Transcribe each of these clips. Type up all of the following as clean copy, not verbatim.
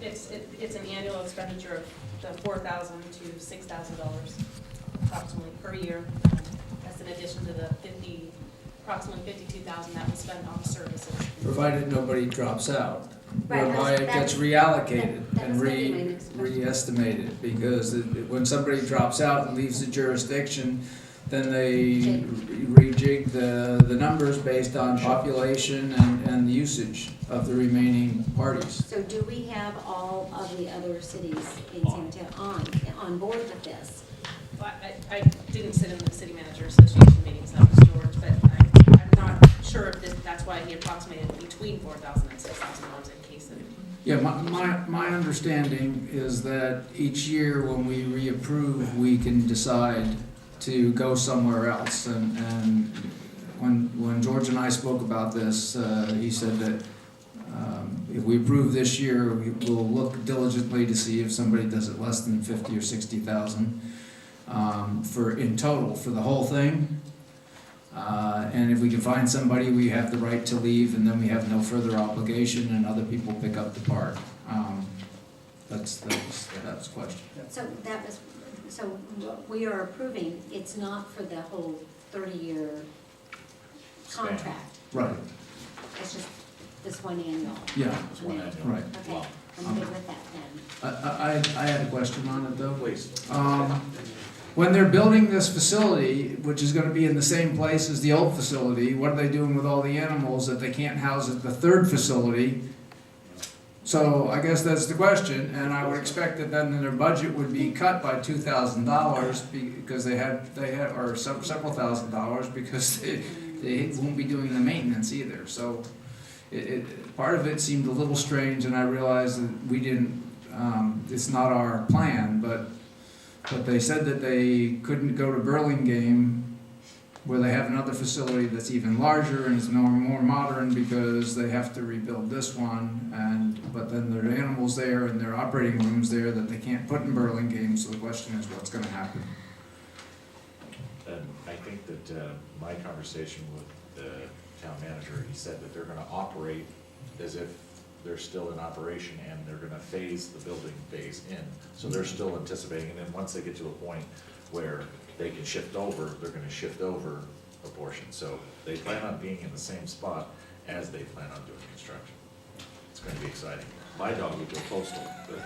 It's an annual expenditure of the $4,000 to $6,000 approximately per year. That's in addition to the approximately $52,000 that we spend on services. Provided nobody drops out, Right, whereby it gets reallocated that and was gonna be my next question. re-estimated, because when somebody drops out and leaves the jurisdiction, then they rejig the numbers based on population and usage of the remaining parties. So do we have all of the other cities in San Mateo on board with this? Well, I didn't sit in the city manager association meetings, that was George, but I'm not sure if that's why he approximated between $4,000 and $6,000 in case of. Yeah, my understanding is that each year when we reapprove, we can decide to go somewhere else. And when George and I spoke about this, he said that if we approve this year, we'll look diligently to see if somebody does it less than 50 or 60,000 in total for the whole thing. And if we can find somebody, we have the right to leave, and then we have no further obligation, and other people pick up the part. That's the question. So what we are approving, it's not for the whole 30-year contract. Right. It's just this one annual. Yeah. It's one annual. Right. Okay, I'm good with that then. I had a question on it though. Please. When they're building this facility, which is gonna be in the same place as the old facility, what are they doing with all the animals that they can't house at the third facility? So I guess that's the question, and I would expect that then their budget would be cut by $2,000 because they had, or several $1,000s because they won't be doing the maintenance either. So part of it seemed a little strange, and I realized that we didn't, it's not our plan, but they said that they couldn't go to Burlingame where they have another facility that's even larger and is more modern because they have to rebuild this one, but then there are animals there and there are operating rooms there that they can't put in Burlingame, so the question is what's gonna happen. And I think that my conversation with the town manager, he said that they're gonna operate as if they're still in operation, and they're gonna phase the building phase in. So they're still anticipating, and then once they get to a point where they can shift over, they're gonna shift over a portion. So they plan on being in the same spot as they plan on doing construction. It's gonna be exciting. My dog would go postal, but.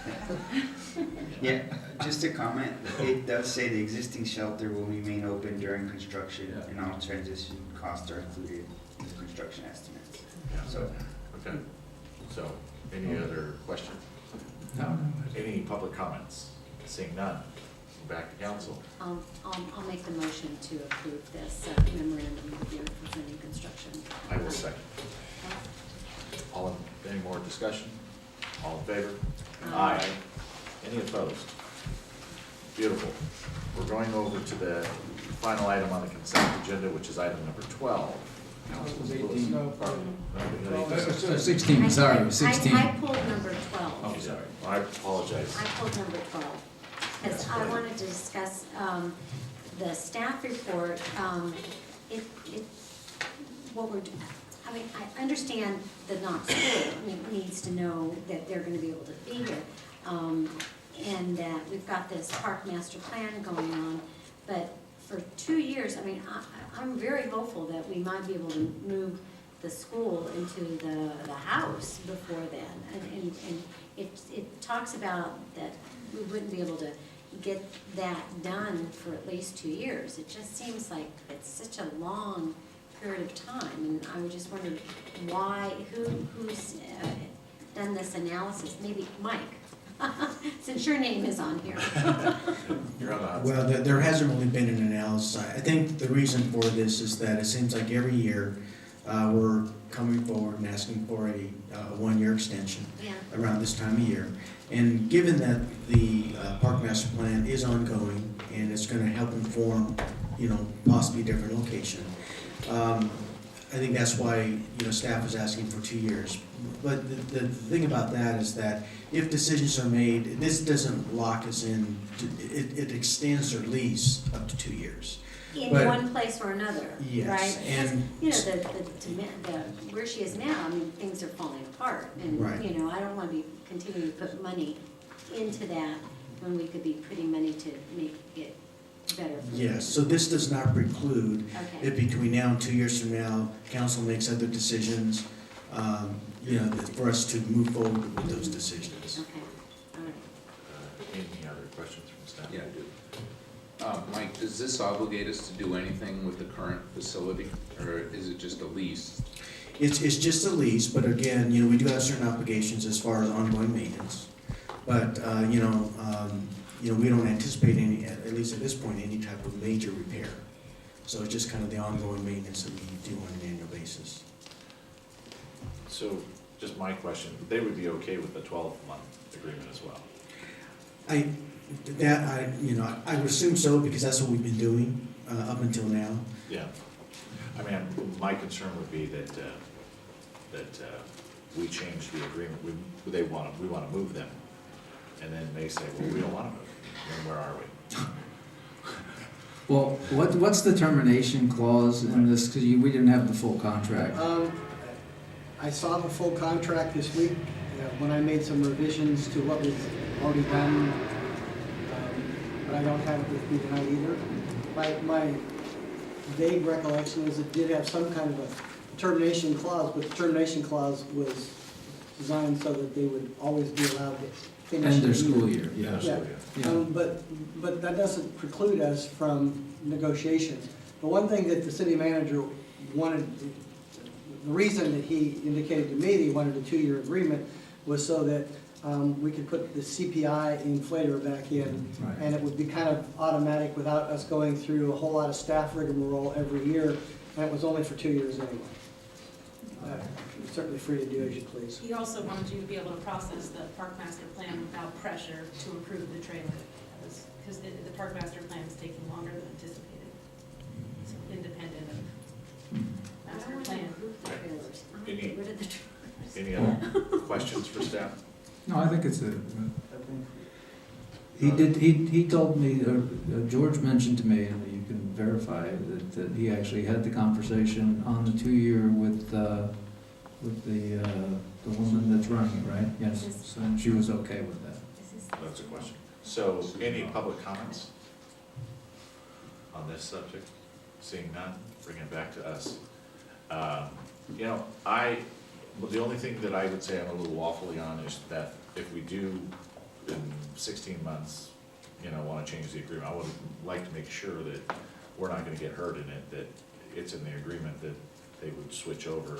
Yeah, just a comment, it does say the existing shelter will remain open during construction, and all transition costs are included in the construction estimates. Yeah. So, Okay, so any other questions? No? Any public comments? Seeing none, back to council. I'll make the motion to approve this memorandum of presenting construction. I will second. Any more discussion? All in favor? Aye. Any opposed? Beautiful. We're going over to the final item on the consent agenda, which is item number 12. It was 18. No, No, 16, sorry, 16. I pulled number 12. Oh, sorry. I apologize. I pulled number 12, because I wanted to discuss the staff report. What we're doing. I mean, I understand the Knox School needs to know that they're gonna be able to be here, and that we've got this park master plan going on, but for 2 years, I mean, I'm very hopeful that we might be able to move the school into the house before then, and it talks about that we wouldn't be able to get that done for at least 2 years. It just seems like it's such a long period of time, and I was just wondering who's done this analysis, maybe Mike, since your name is on here. You're on the hot seat. Well, there hasn't really been an analysis. I think the reason for this is that it seems like every year we're coming forward and asking for a 1-year extension Yeah. around this time of year. And given that the Park Master Plan is ongoing and it's going to help inform, possibly a different location, I think that's why, staff is asking for 2 years. But the thing about that is that if decisions are made, this doesn't lock us in, it extends their lease up to 2 years. in But- one place or another, Yes, right? and- You know, the where she is now, I mean, things are falling apart, and, Right. you know, I don't wanna be continuing to put money into that when we could be putting money to make it better. for Yes, so this does not preclude Okay, if between now and 2 years from now, council makes other decisions, you know, for us to move forward with those decisions. okay, all right. Any other questions from staff? Yeah, I do. Mike, does this obligate us to do anything with the current facility, or is it just a lease? It's just a lease, but again, you know, we do have certain obligations as far as ongoing maintenance. But, you know, we don't anticipate any, at least at this point, any type of major repair. So it's just kind of the ongoing maintenance that we do on an annual basis. So, just my question, they would be okay with the 12-month agreement as well? I would assume so, because that's what we've been doing, up until now. Yeah. I mean, my concern would be that, we change the agreement, we want to move them, and then they say, well, we don't want to move, then where are we? Well, what's the termination clause in this, because we didn't have the full contract? I saw the full contract this week, when I made some revisions to what was already done, but I don't have it with me tonight either. My vague recollection is it did have some kind of a termination clause, but the termination clause was designed so that they would always be allowed to finish. End their the school year, yeah. Yeah. Yeah. But that doesn't preclude us from negotiations. The one thing that the city manager wanted, the reason that he indicated to me that he wanted a 2-year agreement was so that we could put the CPI inflator back in, Right. and it would be kind of automatic without us going through a whole lot of staff rigmarole every year, and it was only for 2 years anyway. You're certainly free to do as you please. He also wanted you to be able to process the park master plan without pressure to improve the trailer, because the park master plan is taking longer than anticipated. It's independent of I master don't want to plan. improve the trailers. I want to Any- get rid of the trailers. Any other questions for staff? No, I think it's he told me, George mentioned to me, and you can verify that he actually had the conversation on the 2-year with the woman that's running it, right? Yes, so she was okay with that. This is- That's a question. So, any public comments on this subject? Seeing none, bring it back to us. You know, the only thing that I would say I'm a little waffly on is that if we do in 16 months, you know, want to change the agreement, I would like to make sure that we're not going to get hurt in it, that it's in the agreement that they would switch over,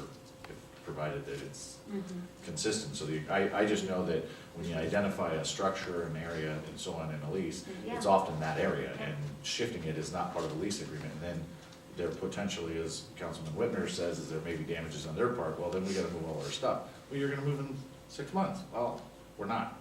provided that it's Mhm. consistent. So I just know that when you identify a structure, an area, and so on in a lease, it's Yeah. often that area, and shifting it is not part of the lease agreement. And then there potentially, as Councilman Whitmer says, is there may be damages on their part, well, then we gotta move all our stuff. Well, you're gonna move in 6 months. Well, we're not.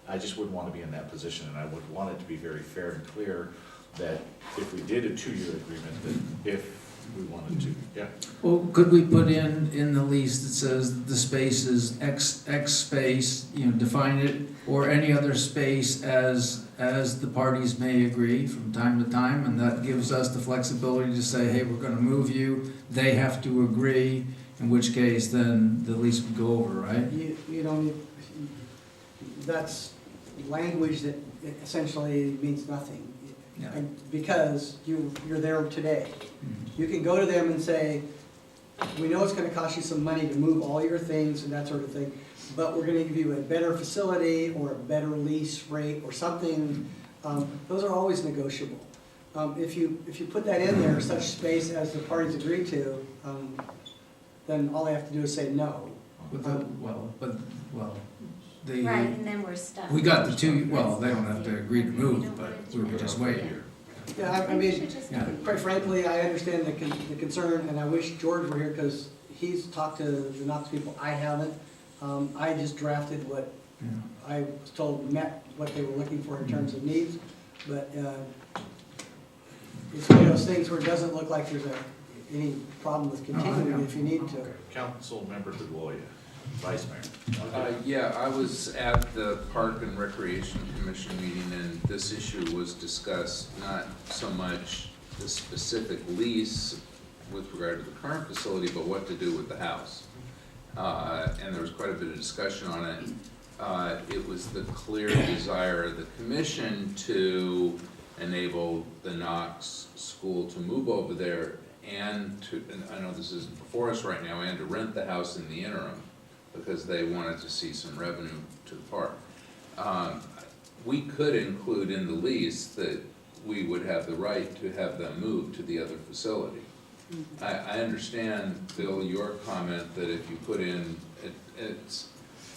I just wouldn't wanna be in that position, and I would want it to be very fair and clear that if we did a 2-year agreement, that if we wanted to, yeah. Well, could we put in the lease that says the space is X space, you know, define it, or any other space as the parties may agree from time to time, and that gives us the flexibility to say, hey, we're gonna move you, they have to agree, in which case then the lease would go over, right? You don't, that's language that essentially means nothing. Yeah. And because you're there today. Mhm. You can go to them and say, we know it's gonna cost you some money to move all your things and that sort of thing, but we're gonna give you a better facility or a better lease rate or something. Those are always negotiable. If you put that in there, such space as the parties agree to, then all they have to do is say no. But Right, and then we're stuck. we got the 2, well, they don't have to agree to move, but we would just wait. Yeah, I We mean, should just- Yeah. quite frankly, I understand the concern, and I wish George were here, because he's talked to the Knox people, I haven't. I just drafted what Yeah. I was told met what they were looking for in terms of needs, but it's one of those things where it doesn't look like there's any problem with continuing if you need to. Council Member DeGloria, Vice Mayor. Yeah, I was at the Park and Recreation Commission meeting, and this issue was discussed, not so much the specific lease with regard to the current facility, but what to do with the house. And there was quite a bit of discussion on it. It was the clear desire of the commission to enable the Knox School to move over there and I know this isn't before us right now, and to rent the house in the interim, because they wanted to see some revenue to the park. We could include in the lease that we would have the right to have them move to the other facility. I understand, Bill, your comment that if you put in, it's,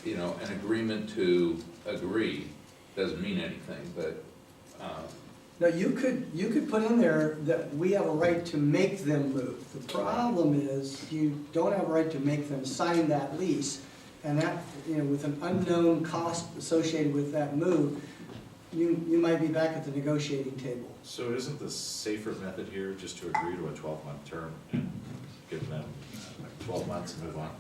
you know, an agreement to agree, doesn't mean anything, but, Now, you could put in there that we have a right to make them move. The problem is, you don't have a right to make them sign that lease, and that, you know, with an unknown cost associated with that move, you might be back at the negotiating table. So isn't the safer method here just to agree to a 12-month term and give them like 12 months and move on?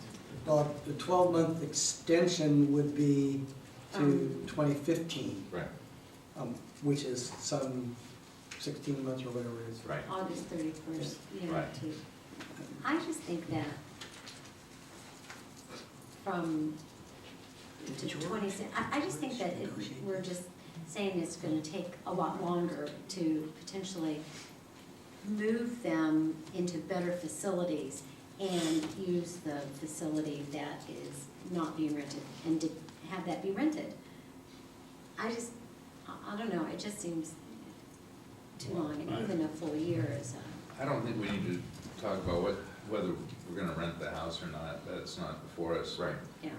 Well, the 12-month extension would be to 2015, Right, which is some 16 months or whatever it is. right. August 31st, you know, Right. to, I just think that from to 26, I just think that we're just saying it's gonna take a lot longer to potentially move them into better facilities and use the facility that is not being rented and to have that be rented. I don't know, it just seems too long, and even a full year is, I don't think we need to talk about whether we're gonna rent the house or not. That's not before us. Right. yeah.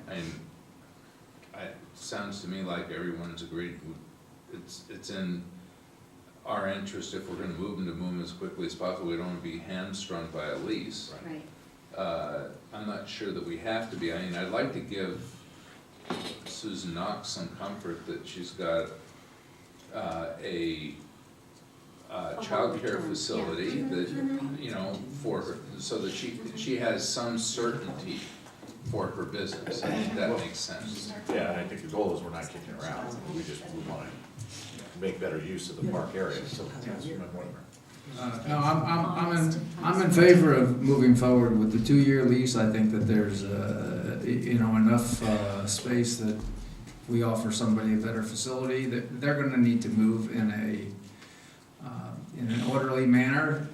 It sounds to me like everyone's agreed, it's in our interest, if we're gonna move them as quickly as possible. We don't wanna be hamstrung by a lease. Right. I'm not sure that we have to be. I mean, I'd like to give Susan Knox some comfort that she's got a childcare long-term, facility yeah. that, you know, for her, so that she has some certainty for her business. I think that makes sense. Yeah, and I think the goal is we're not kicking around. We want to make better use of the park area, so that's my point. No, I'm in favor of moving forward with the 2-year lease. I think that there's, you know, enough space that we offer somebody a better facility, that they're gonna need to move in an orderly manner.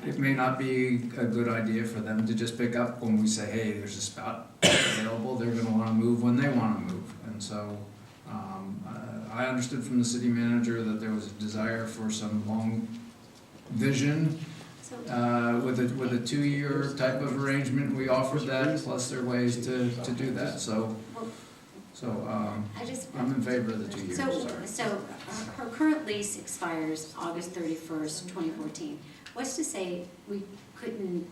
It may not be a good idea for them to just pick up when we say, hey, there's a spot available. They're gonna wanna move when they wanna move. And so, I understood from the city manager that there was a desire for some long vision So, with a 2-year type of arrangement. We offered that, plus there are ways to do that. So I just. I'm in favor of the 2 years. So her current lease expires August 31st, 2014. What's to say we couldn't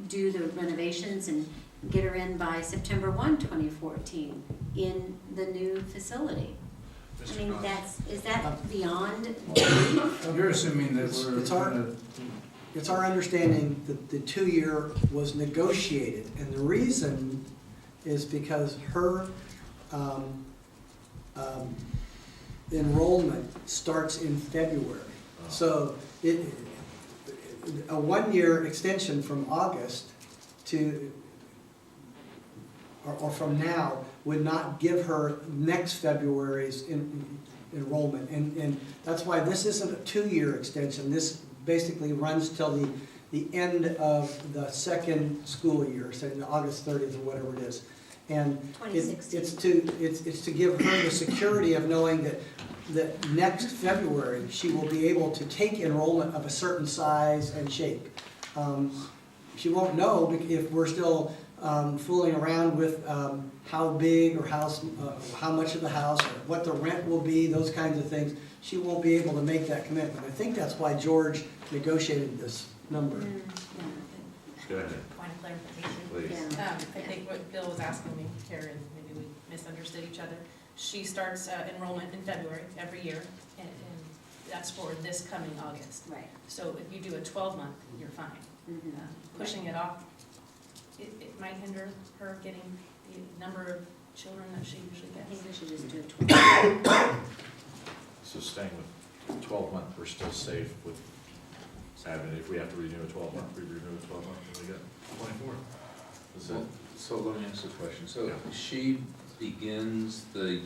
do the renovations and get her in by September 1, 2014 in the new facility? I mean, is that beyond belief? You're assuming that we're. It's our understanding that the 2-year was negotiated, and the reason is because her enrollment starts in February. So a 1-year extension from August to, or from now, would not give her next February's enrollment. And that's why this isn't a 2-year extension. This basically runs till the end of the second school year, say August 30th or whatever it is. And it's to give her the security of knowing that next February, she will be able to take enrollment of a certain size and shape. She won't know if we're still fooling around with how big or how much of the house, or what the rent will be, those kinds of things. She won't be able to make that commitment. I think that's why George negotiated this number. Go ahead, Point of clarification. please. Yeah. I think what Bill was asking me, Karen, maybe we misunderstood each other. She starts enrollment in February every year, and that's for this coming August. Right. So if you do a 12-month, you're fine. Mhm. Pushing it off, it might hinder her getting the number of children that she usually I think gets. we should just do a 12. So staying with 12-month, we're still safe with having, if we have to renew a 12-month, we renew a 12-month, and we get 24. That's it. So let me ask a question. So Yeah. she begins the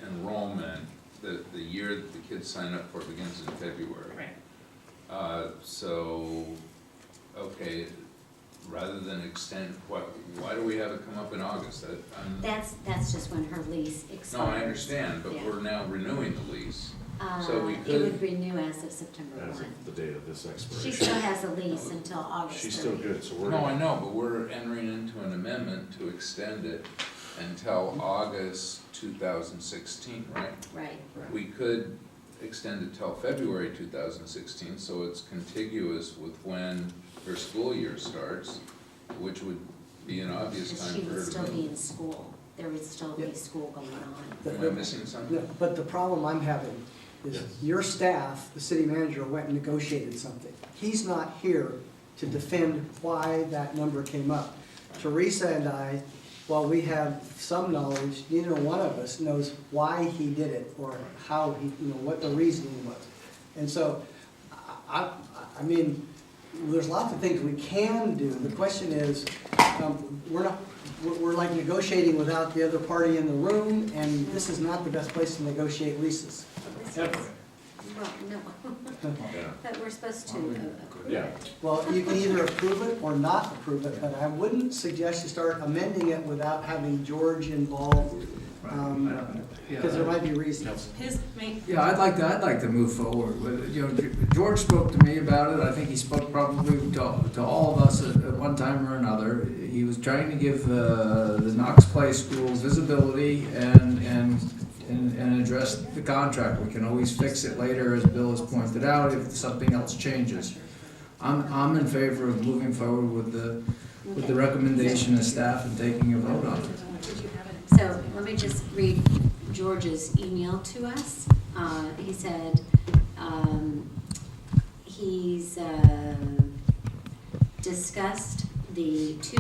enrollment, the year that the kids sign up for begins in February. Right. So, okay, rather than extend, why do we have it come up in August? That's just when her lease expires. No, I understand, but Yeah. we're now renewing the lease. So we It could- would renew as of September As 1. of the date of this expiration. She still has a lease until August 30. She's still good, so we're. No, I know, but we're entering into an amendment to extend it until August 2016, right? Right. We could extend it till February 2016, so it's contiguous with when her school year starts, which would be an obvious Because time she for her would to still be move. in school. There would still be Yeah. school going on. Am I missing something? No, but the problem I'm having is Yes. your staff, the city manager, went and negotiated something. He's not here to defend why that number came up. Teresa and I, while we have some knowledge, neither one of us knows why he did it or how he, what the reasoning was. And so, I mean, there's lots of things we can do. The question is, we're like negotiating without the other party in the room, and this is not the best place to negotiate leases. Well, no, Yeah. but we're supposed to approve Yeah. it. Well, you can either approve it or not approve it, but I wouldn't suggest you start amending it without having George involved, because there might be reasons. His main, Yeah, I'd like to move forward with it. You know, George spoke to me about it. I think he spoke probably to all of us at one time or another. He was trying to give the Knox Play School visibility and address the contract. We can always fix it later, as Bill has pointed out, if something else changes. I'm in favor of moving forward with the recommendation of staff and taking a vote on it. did you have it? So let me just read George's email to us. He said, he's discussed the two